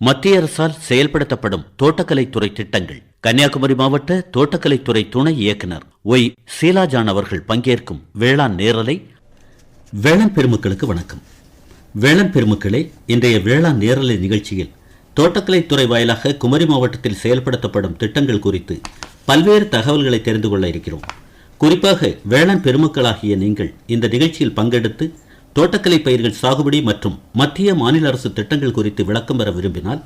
மத்திய அரசால் செயல்படுத்தப்படும் தோட்டக்கலைத்துறை திட்டங்கள். கன்னியாகுமரி மாவட்ட தோட்டக்கலைத்துறை துணை இயக்குனர் ஒய் சீலாஜான் அவர்கள் பங்கேற்கும் வேளாண் நேரலை. வேளாண் பெருமக்களுக்கு வணக்கம். வேளாண் பெருமக்களே, இன்றைய வேளாண் நேரலை நிகழ்ச்சியில் தோட்டக்கலைத்துறை வாயிலாக குமரி மாவட்டத்தில் செயல்படுத்தப்படும் திட்டங்கள் குறித்து பல்வேறு தகவல்களை தெரிந்து கொள்ள இருக்கிறோம். குறிப்பாக வேளாண் பெருமக்களாகிய நீங்கள் இந்த நிகழ்ச்சியில் பங்கெடுத்து தோட்டக்கலை பயிர்கள் சாகுபடி மற்றும் மத்திய மாநில அரசு திட்டங்கள் குறித்து விளக்கம் பெற விரும்பினால்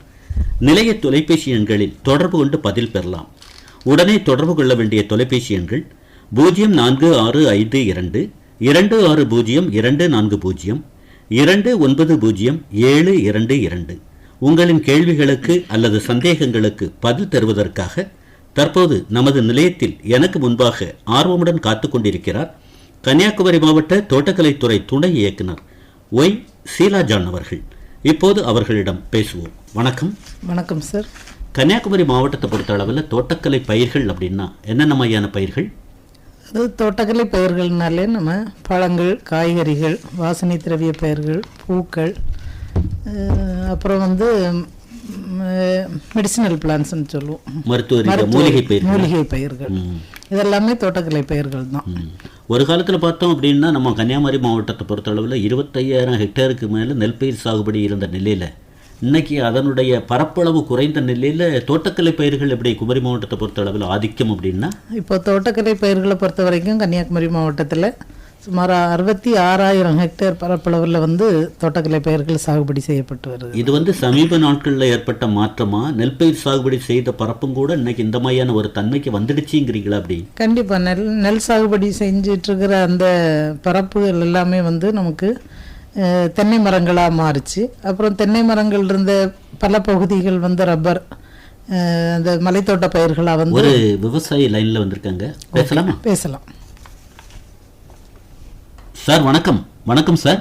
நிலைய தொலைபேசி எண்களில் தொடர்பு கொண்டு பதில் பெறலாம். உடனே தொடர்பு கொள்ள வேண்டிய தொலைபேசி எண்கள் 0452 260240 290722. உங்களின் கேள்விகளுக்கு அல்லது சந்தேகங்களுக்கு பதில் தருவதற்காக தற்போது நமது நிலையத்தில் எனக்கு முன்பாக ஆர்வமுடன் காத்துக் கொண்டிருக்கிறார் கன்னியாகுமரி மாவட்ட தோட்டக்கலைத்துறை துணை இயக்குனர் ஒய் சீலாஜான் அவர்கள். இப்போது அவர்களிடம் பேசுவோம். வணக்கம். வணக்கம் சார். கன்னியாகுமரி மாவட்டத்தை பொறுத்த அளவில் தோட்டக்கலை பயிர்கள் அப்படின்னா என்னென்ன மாதிரியான பயிர்கள்? அது தோட்டக்கலை பயிர்கள்னாலே நம்ம பழங்கள், காய்கறிகள், வாசனை திரவிய பயிர்கள், பூக்கள், அப்புறம் மெடிசினல் பிளான்ட்ஸ்னு சொல்லுவோம், மூலிகை பயிர்கள். இதெல்லாமே தோட்டக்கலை பயிர்கள் தான். ஒரு காலத்தில் பார்த்தோம் அப்படின்னா நம்ம கன்னியாகுமரி மாவட்டத்தை பொறுத்தளவில் 25,000 ஹெக்டேருக்கு மேலே நெல் பயிர் சாகுபடி இருந்த நிலையில் இன்னைக்கு அதனுடைய பரப்பளவு குறைந்த நிலையில் தோட்டக்கலை பயிர்கள் எப்படி குமரி மாவட்டத்தை பொறுத்தளவில் ஆதிக்கம் அப்படின்னா? இப்போ தோட்டக்கலை பயிர்களை பொறுத்த வரைக்கும் கன்னியாகுமரி மாவட்டத்தில் சுமார் 66,000 ஹெக்டேர் பரப்பளவில் தோட்டக்கலை பயிர்கள் சாகுபடி செய்யப்பட்டு வருது. இது சமீப நாட்களில் ஏற்பட்ட மாற்றமா? நெல் பயிர் சாகுபடி செய்த பரப்பும் கூட இன்னைக்கு இந்த மாதிரியான ஒரு தன்மைக்கு வந்துடுச்சுங்கிறீங்களா? அப்படி கண்டிப்பாக நெல் சாகுபடி செஞ்சிட்டு இருக்கிற அந்த பரப்புகள் எல்லாமே நமக்கு தென்னை மரங்களாக மாறிச்சு. அப்புறம் தென்னை மரங்கள் இருந்த பல பகுதிகள் ரப்பர், அந்த மலைத்தோட்ட பயிர்களாக ஒரு விவசாயி லைனில் வந்திருக்காங்க. பேசலாம் சார். வணக்கம். வணக்கம் சார்.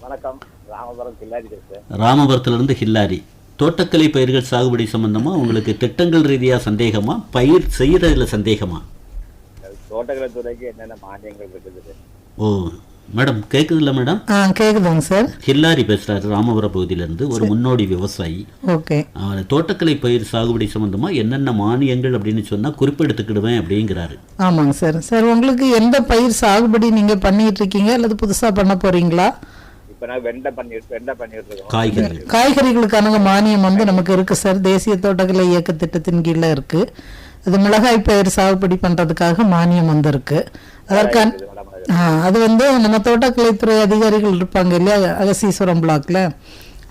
வணக்கம். Ramapuram Hillary sir. ராமபுரத்திலிருந்து ஹில்லாரி. தோட்டக்கலை பயிர்கள் சாகுபடி சம்பந்தமா உங்களுக்கு திட்டங்கள் ரீதியாக சந்தேகமா, பயிர் செய்யறதுல சந்தேகமா? தோட்டக்கலை துறைக்கு என்னென்ன மானியங்கள் இருக்குது? ஓ மேடம், கேக்குதுல்ல மேடம்? கேக்குதுங்க சார். ஹில்லாரி பேசுறாரு ராமபுரம் பகுதியிலிருந்து, ஒரு முன்னோடி விவசாயி. ஓகே. தோட்டக்கலை பயிர் சாகுபடி சம்பந்தமா என்னென்ன மானியங்கள் அப்படின்னு சொன்னா குறிப்பெடுத்துக்கிடுவேன் அப்படிங்கிறாரு. ஆமாங்க சார். சார், உங்களுக்கு எந்த பயிர் சாகுபடி நீங்க பண்ணிட்டு இருக்கீங்க அல்லது புதுசா பண்ண போறீங்களா? இப்ப நான் வெண்டை பண்ணிட்டு இருக்கோம். காய்கறிகளுக்கான மானியம் நமக்கு இருக்கு சார். தேசிய தோட்டக்கலை இயக்க திட்டத்தின் கீழே இருக்கு. அது மிளகாய் பயிர் சாகுபடி பண்றதுக்காக மானியம் வந்திருக்கு. அதற்கு அது நம்ம தோட்டக்கலைத்துறை அதிகாரிகள் இருப்பாங்க இல்லையா, அகசீஸ்வரம் பிளாக்ல,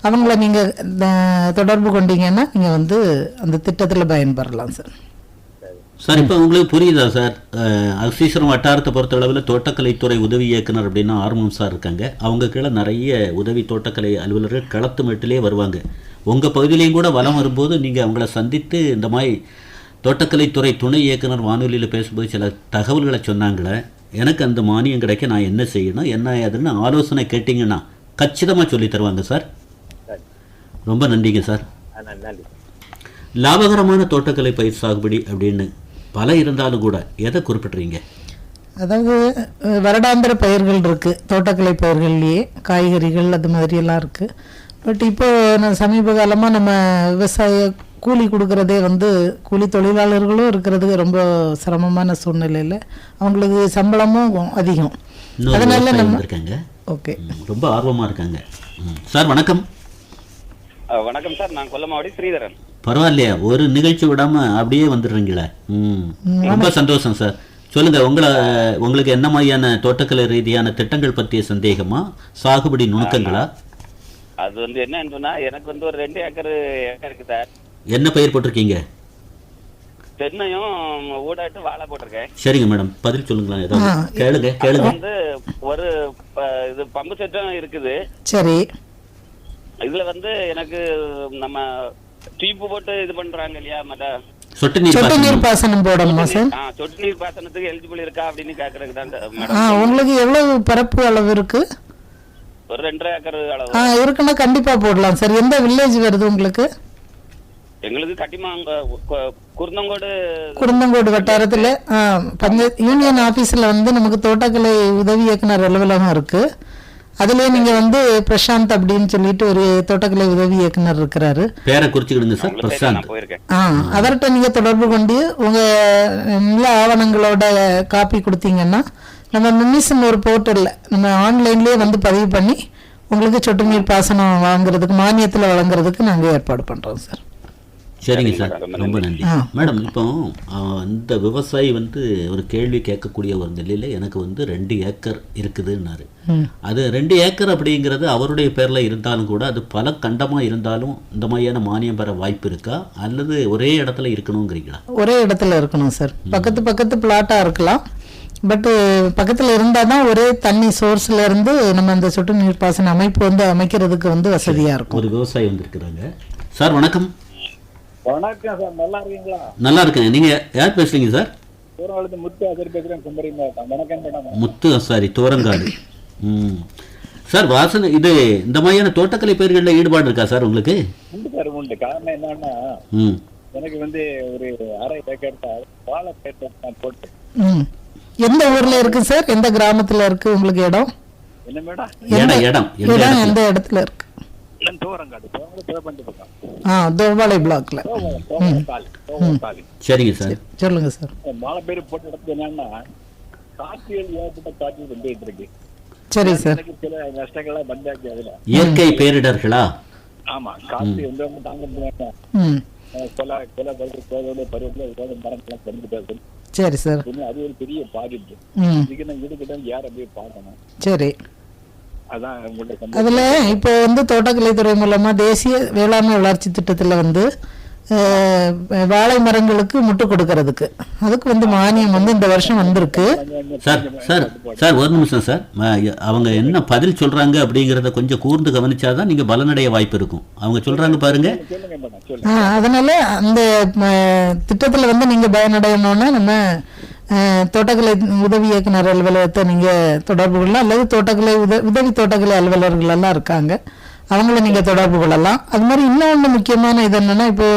அவங்கள நீங்க தொடர்பு கொண்டீங்கன்னா நீங்க அந்த திட்டத்தில் பயன்பெறலாம் சார். சார், இப்போ உங்களுக்கு புரியுதா சார்? அகசீஸ்வரம் வட்டாரத்தை பொறுத்த அளவில் தோட்டக்கலைத்துறை உதவி இயக்குனர் அப்படின்னா ஆர்வம் சார் இருக்காங்க. அவங்க கீழே நிறைய உதவி தோட்டக்கலை அலுவலர்கள் களத்து மேட்டிலே வருவாங்க. உங்கள் பகுதியிலையும் கூட வலம் வரும்போது நீங்கள் அவங்கள சந்தித்து இந்த மாதிரி தோட்டக்கலைத்துறை துணை இயக்குனர் வானொலியில் பேசும்போது சில தகவல்களை சொன்னாங்களே, எனக்கு அந்த மானியம் கிடைக்க நான் என்ன செய்யணும், என்ன ஏதுன்னு ஆலோசனை கேட்டிங்கன்னா கச்சிதமாக சொல்லி தருவாங்க சார். ரொம்ப நன்றிங்க சார். லாபகரமான தோட்டக்கலை பயிர் சாகுபடி அப்படின்னு பல இருந்தாலும் கூட எதை குறிப்பிட்றீங்க? அதாவது வருடாந்திர பயிர்கள் இருக்குது தோட்டக்கலை பயிர்கள்லேயே, காய்கறிகள் அது மாதிரியெல்லாம் இருக்குது. பட் இப்போ சமீப காலமாக நம்ம விவசாய கூலி கொடுக்கறதே கூலி தொழிலாளர்களும் இருக்கிறதுக்கு ரொம்ப சிரமமான சூழ்நிலையில் அவங்களுக்கு சம்பளமும் அதிகம். அதனால நம்ம ஓகே ரொம்ப ஆர்வமாக இருக்காங்க. சார் வணக்கம். வணக்கம் சார். நான் கொல்லமாவடி ஸ்ரீதரன். பரவாயில்லையா, ஒரு நிகழ்ச்சி விடாம அப்படியே வந்துடுறீங்களா? ரொம்ப சந்தோஷம் சார். சொல்லுங்க, உங்களுக்கு என்ன மாதிரியான தோட்டக்கலை ரீதியான திட்டங்கள் பற்றிய சந்தேகமா, சாகுபடி நுணுக்கங்களா? அது என்னன்னு சொன்னா, எனக்கு ஒரு 2 ஏக்கர் இருக்கு சார். என்ன பயிர் போட்டிருக்கீங்க? தென்னையும் ஊடாட்டு வாழை போட்டிருக்கேன். சரிங்க மேடம், பதில் சொல்லுங்களா? ஏதாவது கேளுங்க. ஒரு இது பம்பு செட்டும் இருக்குது. சரி. இதுல எனக்கு நம்ம டீப்பு போட்டு இது பண்றாங்க இல்லையா, சொட்டு நீர் பாசனம் போடணுமா சார்? சொட்டு நீர் பாசனத்துக்கு எலிஜிபிள் இருக்கா அப்படின்னு கேக்குறதுக்கு தான். உங்களுக்கு எவ்வளவு பரப்பு அளவு இருக்கு? ஒரு 2.5 ஏக்கர் அளவு இருக்குன்னா கண்டிப்பா போடலாம் சார். எந்த வில்லேஜ் வருது உங்களுக்கு? எங்களுக்கு கட்டிமா குருந்தங்கோடு வட்டாரத்துல யூனியன் ஆபீஸ்ல நமக்கு தோட்டக்கலை உதவி இயக்குனர் அலுவலகம் இருக்கு. அதுலயே நீங்க வந்து பிரசாந்த் அப்படின்னு சொல்லிட்டு ஒரு தோட்டக்கலை உதவி இயக்குனர் இருக்கிறாரு. பேரை குறிச்சுக்கிடுங்க சார், பிரசாந்த். நான் போயிருக்கேன். அவர்கிட்ட நீங்க தொடர்பு கொண்டு உங்க நில ஆவணங்களோட காப்பி கொடுத்தீங்கன்னா நம்ம மின்னிசன் ஒரு போர்ட்டல்ல நம்ம ஆன்லைன்லயே வந்து பதிவு பண்ணி உங்களுக்கு சொட்டு நீர் பாசனம் வாங்குறதுக்கு மானியத்துல வழங்குறதுக்கு நாங்க ஏற்பாடு பண்றோம் சார். சரிங்க சார், ரொம்ப நன்றி மேடம். இப்போ அந்த விவசாயி வந்து ஒரு கேள்வி கேட்கக்கூடிய ஒரு நிலையில் எனக்கு வந்து 2 ஏக்கர் இருக்குதுன்னாரு. அது 2 ஏக்கர் அப்படிங்கிறது அவருடைய பேரில் இருந்தாலும் கூட அது பல கண்டமாக இருந்தாலும் இந்த மாதிரியான மானியம் பெற வாய்ப்பு இருக்கா, அல்லது ஒரே இடத்துல இருக்கணுங்கிறீங்களா? ஒரே இடத்துல இருக்கணும் சார். பக்கத்து பிளாட்டாக இருக்கலாம், பட்டு பக்கத்தில் இருந்தால் தான் ஒரே தண்ணி சோர்ஸ்ல இருந்து நம்ம அந்த சொட்டு நீர் பாசன அமைப்பு வந்து அமைக்கிறதுக்கு வந்து வசதியாக இருக்கும். ஒரு விவசாயி வந்திருக்கிறாங்க. சார் வணக்கம். வணக்கம் சார், நல்லா இருக்கீங்களா? நல்லா இருக்கேன். நீங்க யார் பேசுறீங்க சார்? தூரங்காடு முத்து ஆசாரி பேசுறேன், குமரி மாவட்டம். வணக்கம் மேடம். முத்து ஆசாரி, தூரங்காடு. சார் வாசனை, இது இந்த மாதிரியான தோட்டக்கலை பயிர்களில் ஈடுபாடு இருக்கா சார் உங்களுக்கு? உண்டு சார், உண்டு. காரணம் என்னன்னா எனக்கு வந்து ஒரு 1/2 ஏக்கர் வாழை பயிர் நான் போட்டேன். எந்த ஊர்ல இருக்கு சார்? எந்த கிராமத்துல இருக்கு உங்களுக்கு இடம்? என்ன மேடம்? இடம் எந்த இடத்துல இருக்கு? தூரங்காடு பக்கம். தோவாளை பிளாக்ல. சரிங்க சார், சொல்லுங்க சார். வாழை பயிர் போட்ட இடத்துல என்னன்னா காற்றியல் ஏற்பட்ட காற்று வந்துட்டு இருக்கு. சரி சார். சில நஷ்டங்கள்லாம் வந்தாச்சு. அதுல இயற்கை பேரிடர்களா? ஆமா, காற்று வந்து தாங்க முடியாம மரங்கள்லாம் தெரிஞ்சுட்டு. சரி சார். அது ஒரு பெரிய பாதிப்பு. இதுக்கு நான் ஈடுகிட்ட யார் அப்படியே பார்க்கணும். சரி. அதான் அதுல இப்போ வந்து தோட்டக்கலைத்துறை மூலமா தேசிய வேளாண்மை வளர்ச்சி திட்டத்துல வந்து வாழை மரங்களுக்கு முட்டு கொடுக்கறதுக்கு அதுக்கு வந்து மானியம் வந்து இந்த வருஷம் வந்திருக்கு. சார் சார் சார் ஒரு நிமிஷம் சார். அவங்க என்ன பதில் சொல்றாங்க அப்படிங்கறத கொஞ்சம் கூர்ந்து கவனிச்சாதான் நீங்க பலனடைய வாய்ப்பு இருக்கும். அவங்க சொல்றாங்க பாருங்க. அதனால அந்த திட்டத்துல வந்து நீங்க பயனடையணும்னா நம்ம தோட்டக்கலை உதவி இயக்குனர் அலுவலகத்தை நீங்க தொடர்பு கொள்ளலாம், அல்லது தோட்டக்கலை உதவி தோட்டக்கலை அலுவலர்கள் எல்லாம் இருக்காங்க, அவங்கள நீங்க தொடர்பு கொள்ளலாம். அது மாதிரி இன்னொன்று முக்கியமான இது என்னன்னா, இப்போ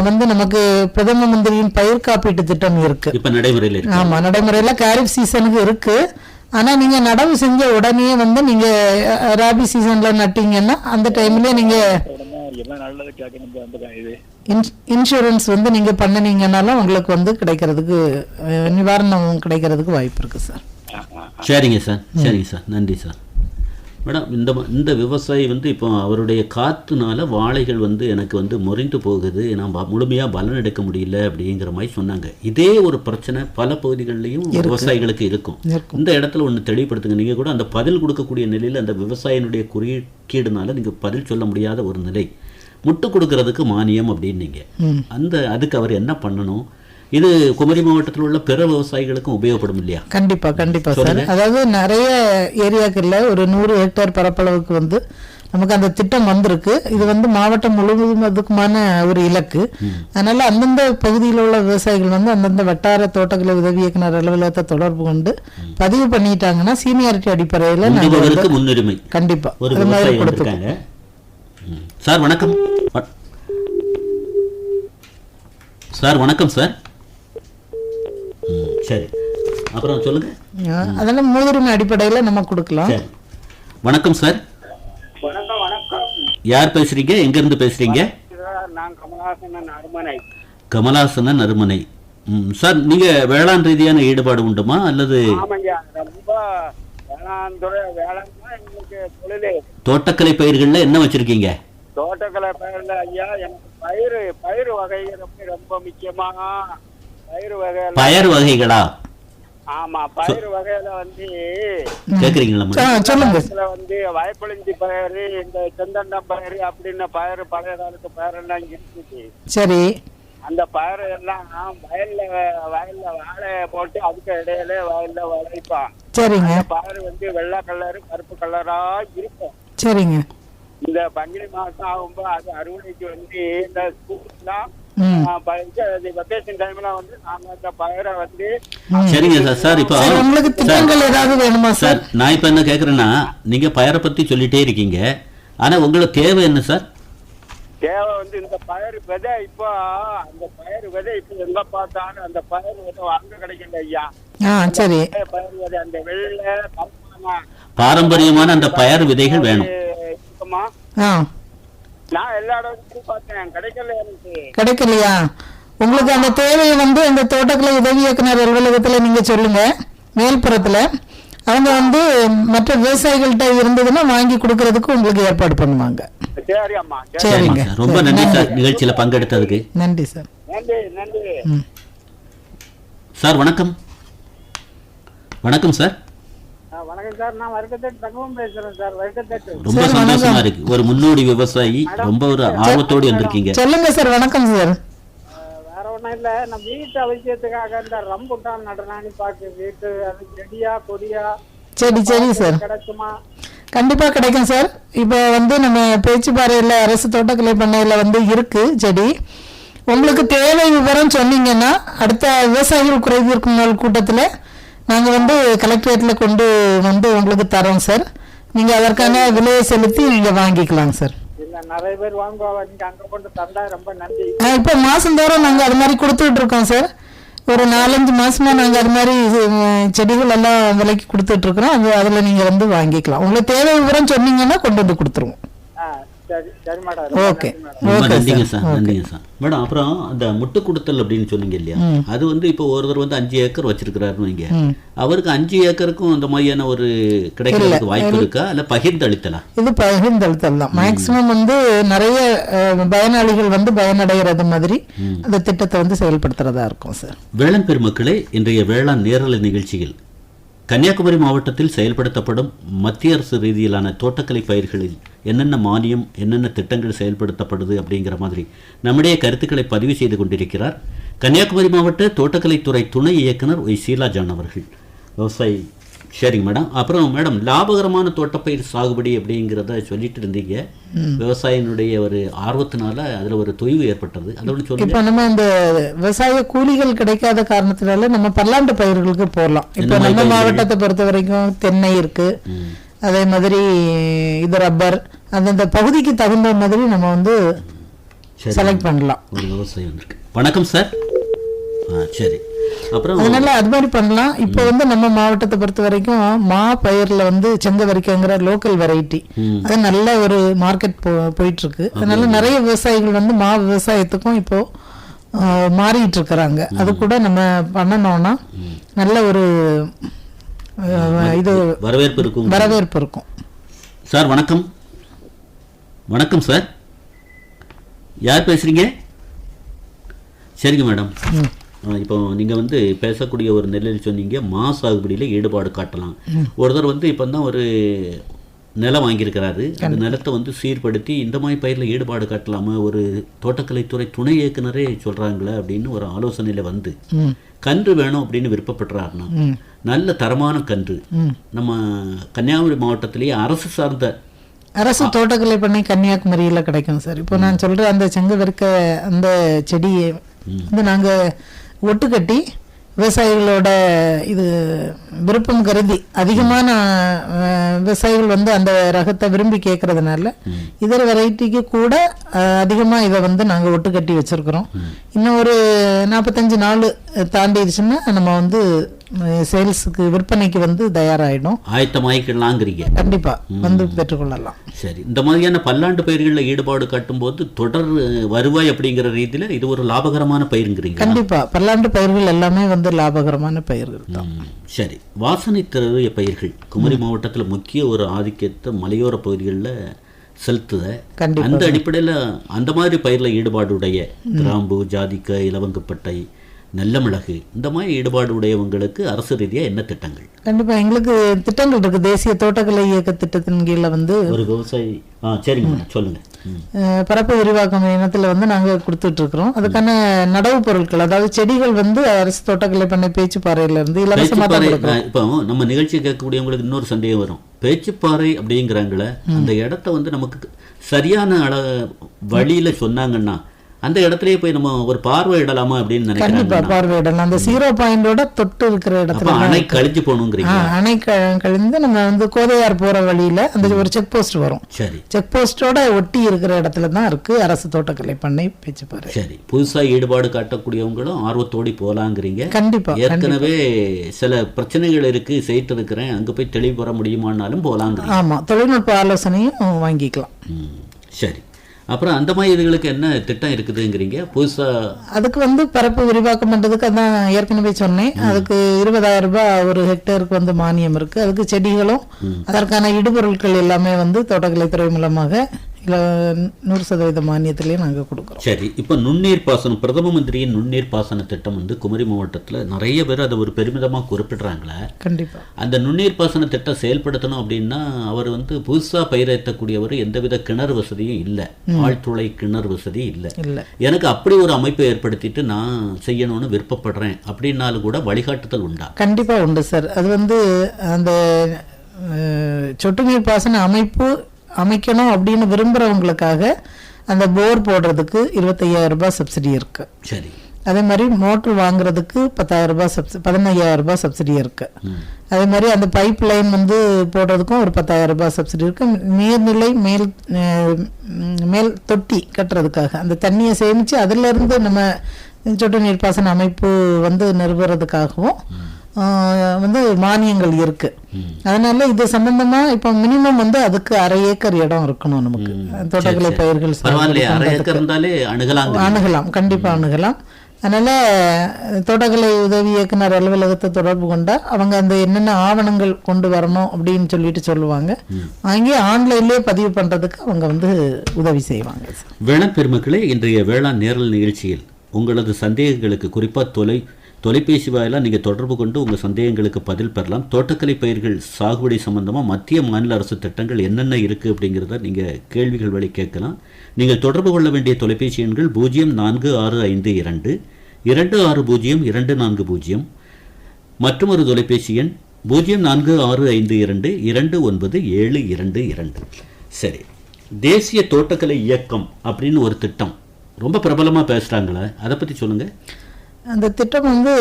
வந்து நமக்கு பிரதம மந்திரியின் பயிர் காப்பீட்டு திட்டம் இருக்கு. இப்ப நடைமுறையில் இருக்கு. ஆமா, நடைமுறையில காரிஃப் சீசனுக்கு இருக்கு. ஆனா நீங்க நடவு செஞ்ச உடனே வந்து நீங்க ராபி சீசன்ல நட்டீங்கன்னா அந்த டைம்ல நீங்க இன்சூரன்ஸ் வந்து நீங்க பண்ணினீங்கன்னாலும் உங்களுக்கு வந்து கிடைக்கிறதுக்கு நிவாரணம் கிடைக்கிறதுக்கு வாய்ப்பு இருக்கு சார். சரிங்க சார், சரிங்க சார், நன்றி சார். மேடம், இந்த விவசாயி வந்து இப்போ அவருடைய காற்றுனால வாழைகள் வந்து எனக்கு வந்து முறிந்து போகுது, நான் முழுமையாக பலன் எடுக்க முடியல அப்படிங்கிற மாதிரி சொன்னாங்க. இதே ஒரு பிரச்சனை பல பகுதிகளிலையும் விவசாயிகளுக்கு இருக்கும். இந்த இடத்துல ஒன்று தெளிவுபடுத்துங்க. நீங்கள் கூட அந்த பதில் கொடுக்கக்கூடிய நிலையில் அந்த விவசாயினுடைய குறுக்கீடுனால நீங்கள் பதில் சொல்ல முடியாத ஒரு நிலை, முட்டு கொடுக்கறதுக்கு மானியம் அப்படின்னீங்க. அதுக்கு அவர் என்ன பண்ணணும்? இது குமரி மாவட்டத்தில் உள்ள பிற விவசாயிகளுக்கும் உபயோகப்படும் இல்லையா? கண்டிப்பா கண்டிப்பா சார். அதாவது நிறைய ஏரியாக்கள்ல ஒரு 100 ஹெக்டேர் பரப்பளவுக்கு வந்து நமக்கு அந்த திட்டம் வந்திருக்கு. இது வந்து மாவட்டம் முழுவதுக்குமான ஒரு இலக்கு. அதனால அந்தந்த பகுதியில் உள்ள விவசாயிகள் வந்து அந்தந்த வட்டார தோட்டக்கலை உதவி இயக்குனர் அலுவலகத்தை தொடர்பு கொண்டு பதிவு பண்ணிட்டாங்கன்னா சீனியாரிட்டி அடிப்படையில் முன்னுரிமை கண்டிப்பா ஒரு விவசாயி கொடுத்துருக்காங்க. சார் வணக்கம். சார் வணக்கம் சார். சரி, அப்புறம் சொல்லுங்க. அதெல்லாம் முன்னுரிமை அடிப்படையில் நம்ம கொடுக்கலாம். வணக்கம் சார். யார் பேசுறீங்க? எங்க இருந்து பேசுறீங்க? கமலாசனன் அருமனை. சார், நீங்க வேளாண் ரீதியான ஈடுபாடு உண்டுமா அல்லது தோட்டக்கலை பயிர்கள்ல என்ன வச்சிருக்கீங்க? தோட்டக்கலை பயிர்ல ஐயா, எனக்கு பயிர் வகை ரொம்ப முக்கியமா. பயிர் வகைகளா? ஆமா, பயிர் வகையில வந்து கேக்குறீங்களா? சொல்லுங்க. வந்து வயப்பளிஞ்சி பயிர், இந்த செந்தண்டம் பயிர் அப்படின்னு பயிர் பழைய காலத்து பயிர் எல்லாம் இருக்குது. சரி. அந்த பயிர் எல்லாம் வயல்ல வாழை போட்டு அதுக்கு இடையில வயல்ல விளைப்பான். சரிங்க. பயிர் வந்து வெள்ளை கலரு கருப்பு கலரா இருக்கும். சரிங்க. இந்த பங்குனி மாசம் ஆகும்போது அது அறுவடைக்கு வந்து இந்த ஸ்கூல்லாம் வெக்கேஷன் டைம்ல வந்து நாங்க அந்த பயிரை வந்து. சரிங்க சார். சார் இப்போ உங்களுக்கு திட்டங்கள் ஏதாவது வேணுமா சார்? நான் இப்ப என்ன கேக்குறேன்னா, நீங்க பயிரை பத்தி சொல்லிட்டே இருக்கீங்க, ஆனா உங்களுக்கு தேவை என்ன சார்? தேவை வந்து இந்த பயிர் விதை. இப்போ அந்த பயிர் விதை இப்ப எங்க பார்த்தாலும் அந்த பயிர் விதை அங்க கிடைக்கல ஐயா. சரி. பயிர் விதை அந்த வெள்ளை கம்மா ஆமா. பாரம்பரியமான அந்த பயறு விதைகள் வேணும். இருக்குமா? ஆ நான் எல்லா இடத்துக்கும் பார்த்தேன், கிடைக்கல எனக்கு. கிடைக்கலையா? உங்களுக்கு அந்த தேவையை வந்து அந்த தோட்டக்கலை உதவி இயக்குனர் அலுவலகத்துல நீங்க சொல்லுங்க, மேல்புறத்துல. அவங்க வந்து மற்ற விவசாயிகள்கிட்ட இருந்ததுன்னா வாங்கி கொடுக்கறதுக்கு உங்களுக்கு ஏற்பாடு பண்ணுவாங்க. சரி அம்மா, சரி. சரிங்க. சார், ரொம்ப நன்றி சார் நிகழ்ச்சியில பங்கெடுத்ததுக்கு. நன்றி சார். நன்றி நன்றி. சார் வணக்கம். வணக்கம் சார். வணக்கம் சார், நான் வர்க்கத்தட்டு தங்கம் பேசுறேன் சார். வர்க்கத்தட்டு ரொம்ப சார், சந்தோஷமா வணக்கம். இருக்கு. ஒரு முன்னோடி விவசாயி, ரொம்ப ஒரு ஆர்வத்தோடு வந்திருக்கீங்க. சொல்லுங்க சார். வணக்கம் சார். வேற ஒண்ணும் இல்ல, நம்ம வீட்டு அவசியத்துக்காக இந்த ரம்புட்டான் நடனான்னு பாக்கு. வீட்டு அது செடியா கொடியா சரி சார், கிடைக்குமா? கண்டிப்பா கிடைக்கும் சார். இப்போ வந்து நம்ம பேச்சுப்பாறையில் அரசு தோட்டக்கலை பண்ணையில் வந்து இருக்கு செடி. உங்களுக்கு தேவை விவரம் சொன்னீங்கன்னா அடுத்த விவசாயிகள் குறைதீர்க்கும் நாள் கூட்டத்தில் நாங்கள் வந்து கலெக்டரேட்டில் கொண்டு வந்து உங்களுக்கு தரோம் சார். நீங்கள் அதற்கான விலையை செலுத்தி நீங்கள் வாங்கிக்கலாம் சார். இல்ல, நிறைய பேர் வாங்குவாங்க, நீங்க அங்க கொண்டு தந்தா ரொம்ப நன்றி. இப்போ மாதந்தோறும் நாங்கள் அது மாதிரி கொடுத்துட்டு இருக்கோம் சார். ஒரு 4-5 மாசமா நாங்கள் அது மாதிரி செடிகள் எல்லாம் விலைக்கு கொடுத்துட்டு இருக்கிறோம். அதில் நீங்கள் வந்து வாங்கிக்கலாம். உங்களுக்கு தேவை விவரம் சொன்னீங்கன்னா கொண்டு வந்து கொடுத்துருவோம். சரி சரி மேடம். ஓகே ரொம்ப ஓகே நன்றிங்க சார். சார், நன்றிங்க சார். மேடம், அப்புறம் அந்த முட்டு கொடுத்தல் அப்படின்னு சொன்னீங்க இல்லையா, அது வந்து இப்போ ஒருத்தர் வந்து 5 ஏக்கர் வச்சிருக்கிறாருன்னு வைங்க, அவருக்கு 5 ஏக்கருக்கும் அந்த மாதிரியான ஒரு கிடைக்கிறதுக்கு வாய்ப்பு இருக்கா, இல்ல பகிர்ந்து அளித்தலாம்? இது பகிர்ந்தளித்தல் தான். மேக்சிமம் வந்து நிறைய பயனாளிகள் வந்து பயனடைகிறது மாதிரி அந்த திட்டத்தை வந்து செயல்படுத்துறதா இருக்கும் சார். வேளாண் பெருமக்களே, இன்றைய வேளாண் நேரலை நிகழ்ச்சியில் கன்னியாகுமரி மாவட்டத்தில் செயல்படுத்தப்படும் மத்திய அரசு ரீதியிலான தோட்டக்கலை பயிர்களில் என்னென்ன மானியம், என்னென்ன திட்டங்கள் செயல்படுத்தப்படுது அப்படிங்கிற மாதிரி நம்முடைய கருத்துக்களை பதிவு செய்து கொண்டிருக்கிறார் கன்னியாகுமரி மாவட்ட தோட்டக்கலைத்துறை துணை இயக்குனர் ஒய் ஷீலா ஜான் அவர்கள். விவசாயி. சரிங்க மேடம். அப்புறம் மேடம், லாபகரமான தோட்டப்பயிர் சாகுபடி அப்படிங்கிறத சொல்லிட்டு இருந்தீங்க. விவசாயினுடைய ஒரு ஆர்வத்தினால அதுல ஒரு தொய்வு ஏற்பட்டது, அதோட சொல்லுங்க. இப்போ நம்ம இந்த விவசாய கூலிகள் கிடைக்காத காரணத்தினால நம்ம பல்லாண்டு பயிர்களுக்கு போடலாம். இப்போ நம்ம மாவட்டத்தை பொறுத்த வரைக்கும் தென்னை இருக்கு, அதே மாதிரி இது ரப்பர், அந்தந்த பகுதிக்கு தகுந்த மாதிரி நம்ம வந்து செலக்ட் பண்ணலாம். ஒரு விவசாயி வந்திருக்கு. வணக்கம் சார். சரி, அப்புறம் அதனால அது மாதிரி பண்ணலாம். இப்போ வந்து நம்ம மாவட்டத்தை பொறுத்த வரைக்கும் மா பயிர்ல வந்து செங்கவரிக்கைங்கிற லோக்கல் வெரைட்டி அது நல்ல ஒரு மார்க்கெட் போயிட்டு இருக்கு. அதனால நிறைய விவசாயிகள் வந்து மா விவசாயத்துக்கும் இப்போ மாறிட்டு இருக்கிறாங்க. அது கூட நம்ம பண்ணணும்னா நல்ல ஒரு இது வரவேற்பு இருக்கும். சார் வணக்கம். வணக்கம் சார், யார் பேசுறீங்க? சரிங்க மேடம். இப்போ நீங்கள் வந்து பேசக்கூடிய ஒரு நிலையில் சொன்னீங்க, மா சாகுபடியில் ஈடுபாடு காட்டலாம். ஒருத்தர் வந்து இப்போ தான் ஒரு நிலம் வாங்கியிருக்கிறாரு, அந்த நிலத்தை வந்து சீர்படுத்தி இந்த மாதிரி பயிரில் ஈடுபாடு காட்டலாமா, ஒரு தோட்டக்கலைத்துறை துணை இயக்குனரே சொல்கிறாங்களே அப்படின்னு ஒரு ஆலோசனையில் வந்து கன்று வேணும் அப்படின்னு விருப்பப்படுறாருன்னா, நல்ல தரமான கன்று நம்ம கன்னியாகுமரி மாவட்டத்திலேயே அரசு சார்ந்த அரசு தோட்டக்கலை பண்ணை கன்னியாகுமரியில் கிடைக்கும் சார். இப்போ நான் சொல்கிறேன், அந்த செங்கவரிக்கை அந்த செடியை வந்து நாங்கள் ஒட்டு கட்டி விவசாயிகளோட இது விருப்பம் கருதி அதிகமான விவசாயிகள் வந்து அந்த ரகத்தை விரும்பி கேட்கறதுனால இதர வெரைட்டிக்கு கூட அதிகமாக இதை வந்து நாங்கள் ஒட்டு கட்டி வச்சிருக்கிறோம். இன்னும் ஒரு 45 நாள் தாண்டிடுச்சுன்னா நம்ம வந்து சேல்ஸுக்கு விற்பனைக்கு வந்து தயாராகிடும். ஆயத்தமாயிக்கலாங்கிறீங்க. கண்டிப்பா வந்து பெற்றுக்கொள்ளலாம். சரி, இந்த மாதிரியான பல்லாண்டு பயிர்களில் ஈடுபாடு காட்டும்போது தொடர் வருவாய் அப்படிங்கிற ரீதியில் இது ஒரு லாபகரமான பயிருங்கிறீங்க. கண்டிப்பா பல்லாண்டு பயிர்கள் எல்லாமே வந்து லாபகரமான பயிர்கள் தான். சரி, வாசனை தரக்கூடிய பயிர்கள் குமரி மாவட்டத்தில் முக்கிய ஒரு ஆதிக்கத்தை மலையோர பகுதிகளில் செலுத்துத. அந்த அடிப்படையில் அந்த மாதிரி பயிரில் ஈடுபாடுடைய கிராம்பு, ஜாதிக்காய், இலவங்கப்பட்டை, நல்ல மிளகு, இந்த மாதிரி ஈடுபாடு உடையவங்களுக்கு அரசு ரீதியாக என்ன திட்டங்கள்? கண்டிப்பா எங்களுக்கு திட்டங்கள் இருக்கு. தேசிய தோட்டக்கலை இயக்க திட்டத்தின் கீழே வந்து ஒரு விவசாயி. சரிங்க, சொல்லுங்க. பரப்பு விரிவாக்கம் இனத்துல வந்து நாங்க கொடுத்துட்டு இருக்கிறோம். அதுக்கான நடவு பொருட்கள், அதாவது செடிகள் வந்து அரசு தோட்டக்கலை பண்ணை பேச்சுப்பாறையில இருந்து இலவசமா தான் கொடுக்கிறோம். இப்போ நம்ம நிகழ்ச்சி கேட்கக்கூடியவங்களுக்கு இன்னொரு சந்தேகம் வரும். பேச்சுப்பாறை அப்படிங்கிறாங்களே, அந்த இடத்த வந்து நமக்கு சரியான வழியில சொன்னாங்கன்னா அந்த இடத்துலயே போய் நம்ம ஒரு பார்வையிடலாமா அப்படின்னு கண்டிப்பா நினைக்கிறேன். பார்வையிடலாம். அந்த 0 பாயிண்டோட தொட்டு இருக்கிற இடத்துல அணை கழிஞ்சு போகணுங்கிறீங்க. அணை கழிந்து நம்ம வந்து கோதையார் போற வழியில அந்த ஒரு செக் போஸ்ட் வரும். சரி, செக் போஸ்டோட ஒட்டி இருக்கிற இடத்துல தான் இருக்கு அரசு தோட்டக்கலை பண்ணை பேச்சுப்பாரு. சரி. புதுசா ஈடுபாடு காட்டக்கூடியவங்களும் ஆர்வத்தோடி போலாங்கிறீங்க. கண்டிப்பா ஏற்கனவே சில பிரச்சனைகள் இருக்கு, செய்து இருக்கிறேன், அங்க போய் தெளிவு பெற முடியுமானாலும் போலாங்கிறீங்க. ஆமா, தொழில்நுட்ப ஆலோசனையும் வாங்கிக்கலாம். சரி. அப்புறம் அந்த மாதிரி இதுகளுக்கு என்ன திட்டம் இருக்குதுங்கிறீங்க புதுசா? அதுக்கு வந்து பரப்பு விரிவாக்கம் பண்றதுக்கு அதான் ஏற்கனவே சொன்னேன். அதுக்கு 20,000 ரூபாய் ஒரு ஹெக்டேருக்கு வந்து மானியம் இருக்கு. அதுக்கு செடிகளும் அதற்கான இடுபொருட்கள் எல்லாமே வந்து தோட்டக்கலைத்துறை மூலமாக 100% மானியத்திலேயே நாங்க கொடுக்குறோம். சரி. இப்ப நுண்ணீர் பாசனம், பிரதம மந்திரியின் நுண்ணீர் பாசன திட்டம் வந்து குமரி மாவட்டத்துல நிறைய பேர் அதை ஒரு பெருமிதமா குறிப்பிடுறாங்களே. கண்டிப்பா அந்த நுண்ணீர் பாசன திட்டம் செயல்படுத்தணும் அப்படின்னா அவர் வந்து புதுசா பயிரேற்றக்கூடியவர், எந்தவித கிணறு வசதியும் இல்லை, ஆழ்துளை கிணறு வசதி இல்லை. எனக்கு அப்படி ஒரு அமைப்பை ஏற்படுத்திட்டு நான் செய்யணும்னு விருப்பப்படுறேன் அப்படின்னாலும் கூட வழிகாட்டுதல் உண்டா? கண்டிப்பா உண்டு சார். அது வந்து அந்த சொட்டு நீர் பாசன அமைப்பு அமைக்கணும் அப்படின்னு விரும்புறவங்களுக்காக அந்த போர் போடுறதுக்கு 25,000 ரூபாய் சப்சிடி இருக்கு. சரி. அதே மாதிரி மோட்டர் வாங்குறதுக்கு 10,000 ரூபாய் 15,000 ரூபாய் சப்சிடி இருக்கு. அதே மாதிரி அந்த பைப் லைன் வந்து போடுறதுக்கும் ஒரு 10,000 ரூபாய் சப்சிடி இருக்கு. நீர்நிலை மேல் தொட்டி கட்டுறதுக்காக அந்த தண்ணியை சேமிச்சு அதுல இருந்து நம்ம சொட்டு நீர் பாசன அமைப்பு வந்து நிறுவுறதுக்காகவும் வந்து மானியங்கள் இருக்கு. அதனால இது சம்பந்தமா இப்ப மினிமம் வந்து அதுக்கு 1/2 ஏக்கர் இடம் இருக்கணும் நமக்கு. தோட்டக்கலை பயிர்கள் அணுகலாம், கண்டிப்பா அணுகலாம். அதனால தோட்டக்கலை உதவி இயக்குனர் அலுவலகத்தை தொடர்பு கொண்டா அவங்க அந்த என்னென்ன ஆவணங்கள் கொண்டு வரணும் அப்படின்னு சொல்லுவாங்க. வாங்கி ஆன்லைன்லயே பதிவு பண்றதுக்கு அவங்க வந்து உதவி செய்வாங்க. வேளாண் பெருமக்களே, இன்றைய வேளாண் நேரல் நிகழ்ச்சியில் உங்களது சந்தேகங்களுக்கு குறிப்பாக தொலைபேசி வாயிலாக நீங்கள் தொடர்பு கொண்டு உங்கள் சந்தேகங்களுக்கு பதில் பெறலாம். தோட்டக்கலை பயிர்கள் சாகுபடி சம்பந்தமாக மத்திய மாநில அரசு திட்டங்கள் என்னென்ன இருக்குது அப்படிங்கிறத நீங்கள் கேள்விகள் வழி கேட்கலாம். நீங்கள் தொடர்பு கொள்ள வேண்டிய தொலைபேசி எண்கள் 04652 260240, மற்றும் ஒரு தொலைபேசி எண் 04652 297222. சரி. தேசிய தோட்டக்கலை இயக்கம் அப்படின்னு ஒரு திட்டம் ரொம்ப பிரபலமாக பேசுகிறாங்களே, அதை பற்றி சொல்லுங்கள். அந்த திட்டம் வந்து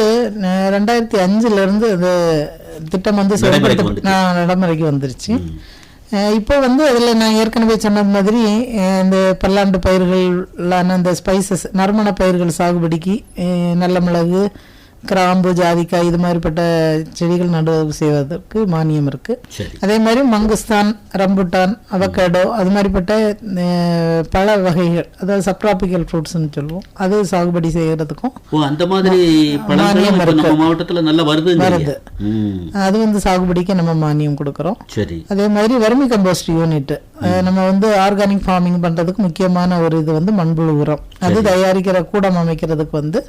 2005 இருந்து அந்த திட்டம் வந்து நடைமுறைக்கு வந்துருச்சு. இப்போ வந்து அதில் நான் ஏற்கனவே சொன்னது மாதிரி இந்த பல்லாண்டு பயிர்களான அந்த ஸ்பைசஸ் நறுமண பயிர்கள் சாகுபடிக்கு நல்ல மிளகு, கிராம்பு, ஜாதிக்காய் இது மாதிரிப்பட்ட செடிகள் நடவு செய்வதற்கு மானியம் இருக்கு. அதே மாதிரி மங்குஸ்தான், ரம்புட்டான், அவகேடோ அது மாதிரிப்பட்ட பழ வகைகள், அதாவது சப்ட்ராபிக்கல் ஃப்ரூட்ஸ்ன்னு சொல்லுவோம், அது சாகுபடி செய்யறதுக்கும் அந்த மாதிரி மானியம் வருது. அது வந்து சாகுபடிக்கு நம்ம மானியம் கொடுக்கறோம். அதே மாதிரி வர்மி கம்போஸ்ட் யூனிட் நம்ம வந்து ஆர்கானிக் ஃபார்மிங் பண்றதுக்கு முக்கியமான ஒரு இது வந்து மண்புழு உரம், அது தயாரிக்கிற கூடம் அமைக்கிறதுக்கு வந்து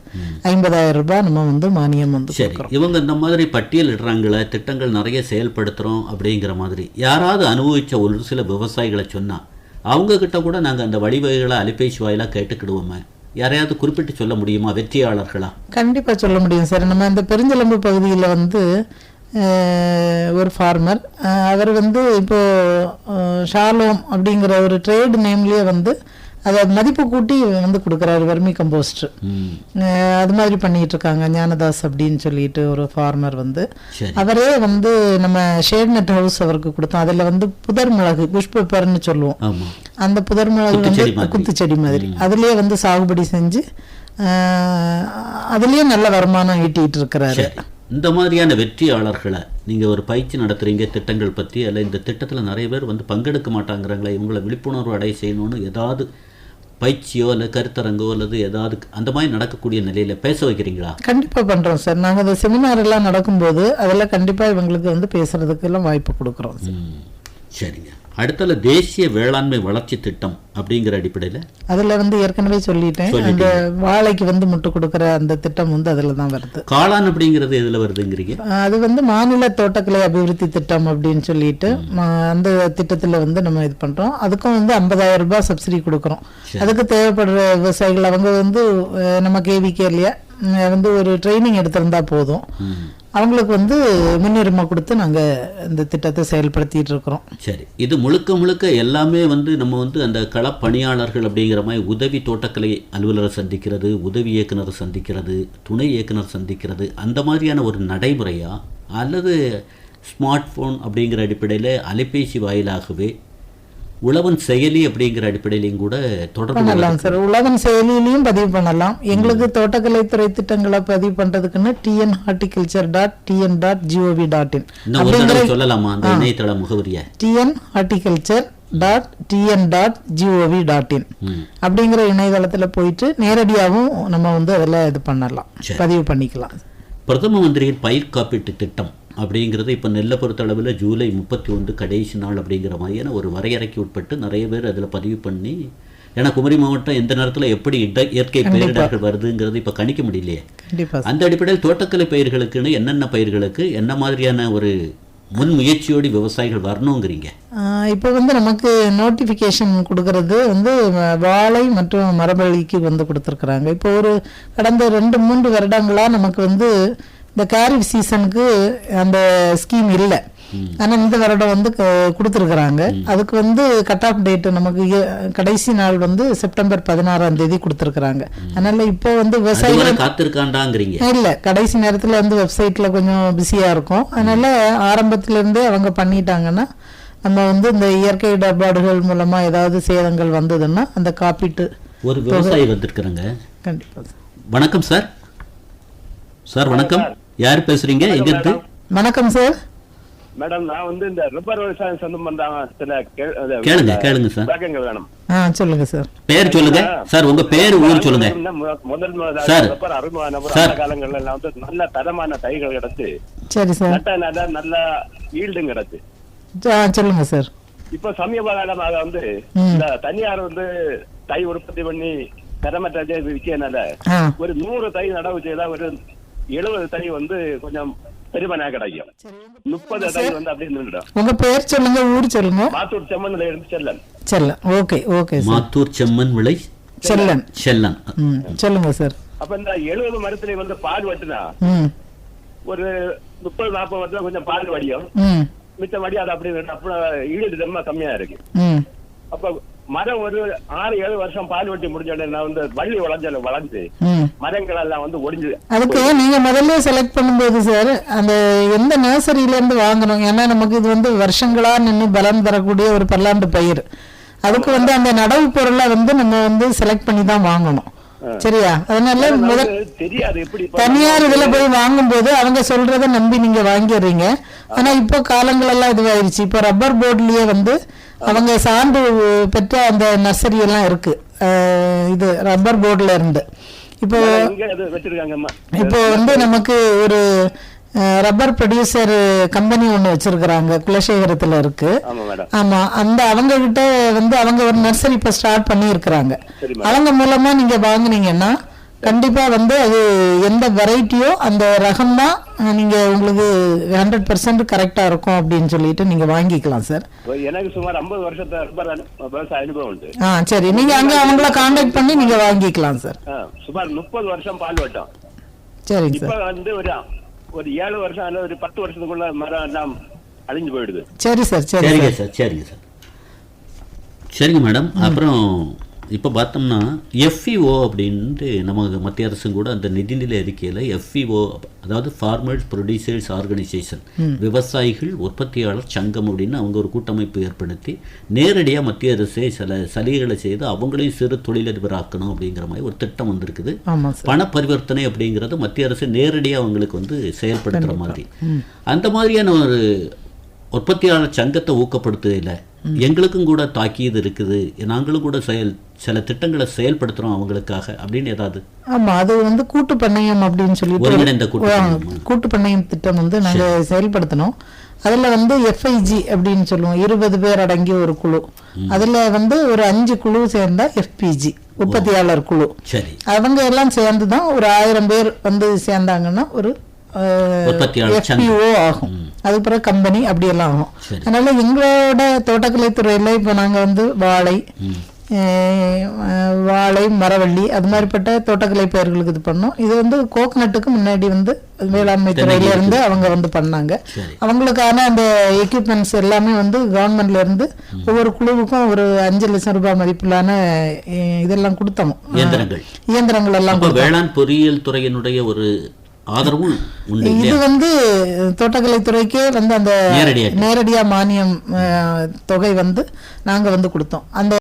50,000 ரூபாய் நம்ம வந்து மானியம் வந்து. சரி. இவங்க இந்த மாதிரி பட்டியல் இடுறாங்களே, திட்டங்கள் நிறைய செயல்படுத்துறோம் அப்படிங்கிற மாதிரி யாராவது அனுபவிச்ச ஒரு சில விவசாயிகளை சொன்னா அவங்க கிட்ட கூட நாங்க அந்த வழிவகைகளை அலைபேசி வாயிலா கேட்டுக்கிடுவோமே, யாரையாவது குறிப்பிட்டு சொல்ல முடியுமா வெற்றியாளர்களா? கண்டிப்பா சொல்ல முடியும் சார். நம்ம இந்த பெருஞ்செலம்பு பகுதியில் வந்து ஒரு ஃபார்மர், அவர் வந்து இப்போ ஷாலோம் அப்படிங்கிற ஒரு ட்ரேட் நேம்லயே வந்து அதை மதிப்பு கூட்டி வந்து கொடுக்குறாரு வர்மி கம்போஸ்ட். அது மாதிரி பண்ணிட்டு இருக்காங்க. ஞானதாஸ் அப்படின்னு சொல்லிட்டு ஒரு ஃபார்மர் வந்து அவரே வந்து நம்ம ஷேட் நெட் ஹவுஸ் அவருக்கு கொடுத்தோம். அதுல வந்து புதர் மிளகு, புஷ் பெப்பர்னு சொல்லுவோம், அந்த புதர் மிளகு வந்து குத்துச்செடி மாதிரி அதுலயே வந்து சாகுபடி செஞ்சு அதுலயே நல்ல வருமானம் ஈட்டிட்டு இருக்கிறாரு. இந்த மாதிரியான வெற்றியாளர்களை நீங்கள் ஒரு பயிற்சி நடத்துகிறீங்க திட்டங்கள் பற்றி, அல்ல இந்த திட்டத்தில் நிறைய பேர் வந்து பங்கெடுக்க மாட்டாங்கிறாங்களே, இவங்களை விழிப்புணர்வு அடைய செய்யணும்னு ஏதாவது பயிற்சியோ அல்லது கருத்தரங்கோ அல்லது ஏதாவது அந்த மாதிரி நடக்கக்கூடிய நிலையில் பேச வைக்கிறீங்களா? கண்டிப்பாக பண்ணுறோம் சார். நாங்கள் அந்த செமினார் எல்லாம் நடக்கும்போது அதில் கண்டிப்பாக இவங்களுக்கு வந்து பேசுறதுக்கு எல்லாம் வாய்ப்பு கொடுக்குறோம் சார். சரிங்க. அடுத்தல தேசிய வேளாண்மை வளர்ச்சி திட்டம் அப்படிங்கிற அடிப்படையில் அதுல வந்து ஏற்கனவே சொல்லிட்டேன், அந்த வாழைக்கு வந்து முட்டு கொடுக்குற அந்த திட்டம் வந்து அதுல தான் வருது. காளான் அப்படிங்கிறது எதுல வருதுங்கிறீங்க? அது வந்து மாநில தோட்டக்கலை அபிவிருத்தி திட்டம் அப்படின்னு சொல்லிட்டு அந்த திட்டத்துல வந்து நம்ம இது பண்றோம். அதுக்கும் வந்து 50,000 ரூபாய் சப்சிடி கொடுக்குறோம். அதுக்கு தேவைப்படுற விவசாயிகள் அவங்க வந்து நம்ம கேவிகே இல்லையா வந்து ஒரு ட்ரைனிங் எடுத்திருந்தா போதும். அவங்களுக்கு வந்து முன்னுரிமை கொடுத்து நாங்கள் இந்த திட்டத்தை செயல்படுத்திட்டு இருக்கிறோம். சரி, இது முழுக்க முழுக்க எல்லாமே வந்து நம்ம வந்து அந்த களப்பணியாளர்கள் அப்படிங்கிற மாதிரி உதவி தோட்டக்கலை அலுவலரை சந்திக்கிறது, உதவி இயக்குனரை சந்திக்கிறது, துணை இயக்குனர் சந்திக்கிறது, அந்த மாதிரியான ஒரு நடைமுறையா அல்லது ஸ்மார்ட் ஃபோன் அப்படிங்கிற அடிப்படையில் அலைபேசி வாயிலாகவே உழவன் செயலி அப்படிங்கிற அடிப்படையிலையும் கூட தொடர்பு பண்ணலாம் சார். உழவன் செயலிலையும் பதிவு பண்ணலாம். எங்களுக்கு தோட்டக்கலைத்துறை திட்டங்களை பதிவு பண்றதுக்குன்னு tnhorticulture.tn.gov.in அப்படிங்கிற சொல்லலாமா அந்த இணையதள முகவரியை? tnhorticulture.tn.gov.in அப்படிங்கிற இணையதளத்துல போயிட்டு நேரடியாகவும் நம்ம வந்து அதில் இது பண்ணலாம், பதிவு பண்ணிக்கலாம். பிரதம மந்திரியின் பயிர் காப்பீட்டு திட்டம் அப்படிங்கிறது இப்போ நெல்லை பொறுத்தளவில் ஜூலை 31 கடைசி நாள் அப்படிங்கிற மாதிரியான ஒரு வரையறைக்கு உட்பட்டு நிறைய பேர் அதில் பதிவு பண்ணி, ஏன்னா குமரி மாவட்டம் எந்த நேரத்தில் எப்படி இயற்கை பயிரிடர்கள் வருதுங்கிறது இப்போ கணிக்க முடியலையே. அந்த அடிப்படையில் தோட்டக்கலை பயிர்களுக்குன்னு என்னென்ன பயிர்களுக்கு என்ன மாதிரியான ஒரு முன் முயற்சியோடு விவசாயிகள் வரணுங்கிறீங்க? இப்போ வந்து நமக்கு நோட்டிஃபிகேஷன் கொடுக்கறது வந்து வாழை மற்றும் மரவள்ளிக்கு வந்து கொடுத்துருக்குறாங்க. இப்போ ஒரு கடந்த 2-3 வருடங்களாக நமக்கு வந்து இந்த காரிஃப் சீசனுக்கு அந்த ஸ்கீம் இல்லை. ஆனால் இந்த வருடம் வந்து கொடுத்துருக்குறாங்க. அதுக்கு வந்து கட் ஆஃப் டேட்டு நமக்கு கடைசி நாள் வந்து செப்டம்பர் 16ஆம் தேதி கொடுத்துருக்குறாங்க. அதனால இப்போ வந்து விவசாயிகள் காத்திருக்காண்டாங்கிறீங்க? இல்லை, கடைசி நேரத்தில் வந்து வெப்சைட்டில் கொஞ்சம் பிஸியாக இருக்கும். அதனால ஆரம்பத்திலேருந்தே அவங்க பண்ணிட்டாங்கன்னா நம்ம வந்து இந்த இயற்கை இடர்பாடுகள் மூலமாக ஏதாவது சேதங்கள் வந்ததுன்னா அந்த காப்பீட்டு. ஒரு விவசாயி வந்திருக்கிறாங்க. கண்டிப்பாக. வணக்கம் சார். சார் வணக்கம், யார் பேசுறீங்க, எங்க இருந்து? வணக்கம் சார். மேடம், நான் வந்து இந்த ரப்பர் விவசாயம் சம்பந்தமா சில கேளுங்க சார். விளக்கங்கள் வேணும். சொல்லுங்க சார். பேர் சொல்லுங்க சார், உங்க பேர் ஊர் சொல்லுங்க. முதல் ரப்பர் அறுபது காலங்கள்ல எல்லாம் வந்து நல்ல தரமான தைகள் கிடைச்சு, சரி சார், நல்ல ஈல்டும் கிடைச்சு. சொல்லுங்க சார். இப்ப சமீப காலமாக வந்து இந்த தனியார் வந்து தை உற்பத்தி பண்ணி தரமற்ற விற்கிறதுனால ஒரு 100 தை நடவு செய்தா ஒரு 70 தை வந்து கொஞ்சம் பெருமனா கிடைக்கும். 30 தை வந்து அப்படியே நின்றுடும். உங்க பேர் சொல்லுங்க, ஊர் சொல்லுங்க. மாத்தூர் செம்மன் இருந்து செல்லன். செல்லன். Okay okay. மாத்தூர் செம்மன் விளை செல்லன். செல்லன். சொல்லுங்க சார். அப்ப இந்த 70 மரத்துல வந்து பால் வட்டுனா ஒரு 30-40 வருஷம் கொஞ்சம் பால் வடியும், மிச்சம் வடி அது அப்படி ஈடு ரொம்ப கம்மியா இருக்கு. அப்ப மரம் ஒரு 6-7 வருஷம் பால் வெட்டி முடிஞ்ச உடனே வந்து வள்ளி வளர்ந்து மரங்கள் எல்லாம் வந்து ஒடிஞ்சு. அதுக்கு நீங்க முதல்ல செலக்ட் பண்ணும்போது சார் அந்த எந்த நர்சரியில இருந்து வாங்கணும், ஏன்னா நமக்கு இது வந்து வருஷங்களா நின்று பலன் தரக்கூடிய ஒரு பல்லாண்டு பயிர். அதுக்கு வந்து அந்த நடவு பொருளை வந்து நம்ம வந்து செலக்ட் பண்ணி தான் வாங்கணும். சரியா? அதனால தனியார் இதுல போய் வாங்கும் போது அவங்க சொல்றத நம்பி நீங்க வாங்கிடுறீங்க. ஆனா இப்போ காலங்கள் எல்லாம் இதுவாயிருச்சு. இப்போ ரப்பர் போர்ட்லயே வந்து அவங்க சான்று பெற்ற அந்த நர்சரி எல்லாம் இருக்கு, இது ரப்பர் போர்ட்ல இருந்து. இப்போ வந்து நமக்கு ஒரு ரப்பர் ப்ரொடியூசர் கம்பெனி ஒண்ணு வச்சிருக்கிறாங்க, குலசேகரத்துல இருக்கு. ஆமா, அந்த அவங்க கிட்ட வந்து அவங்க ஒரு நர்சரி இப்ப ஸ்டார்ட் பண்ணி இருக்கிறாங்க. அவங்க மூலமா நீங்க வாங்குனீங்கன்னா கண்டிப்பா வந்து அது எந்த வெரைட்டியோ அந்த ரகம் தான் நீங்க உங்களுக்கு 100% கரெக்டா இருக்கும் அப்படின்னு சொல்லிட்டு நீங்க வாங்கிக்கலாம் சார். எனக்கு சுமார் 50 வருஷத்து விவசாய அனுபவம் உண்டு. சரி, நீங்க அங்க அவங்கள கான்டாக்ட் பண்ணி நீங்க வாங்கிக்கலாம் சார். சுமார் 30 வருஷம் பால் வட்டம். சரிங்க சார். இப்ப வந்து ஒரு 7 வருஷம் அல்லது ஒரு 10 வருஷத்துக்குள்ள மரம் எல்லாம் அழிஞ்சு போயிடுது. சரி சார். சரிங்க சார். சரிங்க சார். சரிங்க மேடம். அப்புறம் இப்போ பார்த்தோம்னா எஃப்இஓ அப்படின்ட்டு நமக்கு மத்திய அரசும் கூட அந்த நிதிநிலை அறிக்கையில் எஃப்இஓ, அதாவது ஃபார்மர்ஸ் ப்ரொடியூசர்ஸ் ஆர்கனைசேஷன், விவசாயிகள் உற்பத்தியாளர் சங்கம் அப்படின்னு அவங்க ஒரு கூட்டமைப்பு ஏற்படுத்தி நேரடியாக மத்திய அரசே சில சலுகைகளை செய்து அவங்களையும் சிறு தொழிலதிபராக்கணும் அப்படிங்கிற மாதிரி ஒரு திட்டம் வந்திருக்குது. பண பரிவர்த்தனை அப்படிங்கிறது மத்திய அரசு நேரடியாக அவங்களுக்கு வந்து செயல்படுத்துகிற மாதிரி. அந்த மாதிரியான ஒரு உற்பத்தியாளர் சங்கத்தை ஊக்கப்படுத்துதில்லை எங்களுக்கும் கூட தாக்கியது இருக்குது, நாங்களும் கூட சில திட்டங்களை செயல்படுத்துறோம் அவங்களுக்காக அப்படின்னு ஏதாவது? ஆமா, அது வந்து கூட்டு பண்ணையம் அப்படின்னு சொல்லிட்டு கூட்டு பண்ணையம் திட்டம் வந்து நாங்க செயல்படுத்தணும். அதுல வந்து எஃப்ஐஜி அப்படின்னு சொல்லுவோம், 20 பேர் அடங்கிய ஒரு குழு. அதுல வந்து ஒரு 5 குழு சேர்ந்தா எஃபிஜி, உற்பத்தியாளர் குழு. அவங்க எல்லாம் சேர்ந்துதான் ஒரு 1000 பேர் வந்து சேர்ந்தாங்கன்னா ஒரு FPO ஆகும். அதுக்கு பிறகு கம்பெனி அப்படி எல்லாம் ஆகும். அதனால எங்களோட தோட்டக்கலை துறையில இப்ப நாங்க வந்து வாழை, வாழை, மரவள்ளி அது மாதிரிப்பட்ட தோட்டக்கலை பயிர்களுக்கு இது பண்ணோம். இது வந்து கோகனட்டுக்கு முன்னாடி வந்து வேளாண்மை துறையில இருந்து அவங்க வந்து பண்ணாங்க. அவங்களுக்கான அந்த எக்யூப்மெண்ட்ஸ் எல்லாமே வந்து கவர்மெண்ட்ல இருந்து ஒவ்வொரு குழுவுக்கும் ஒரு 5 லட்சம் ரூபாய் மதிப்பிலான இதெல்லாம் கொடுத்தோம், இயந்திரங்கள் எல்லாம். வேளாண் பொறியியல் துறையினுடைய ஒரு ஆதரவும் உண்டு. இது வந்து தோட்டக்கலை துறைக்கே வந்து அந்த நேரடியா மானியம் தொகை வந்து நாங்க வந்து கொடுத்தோம். அந்த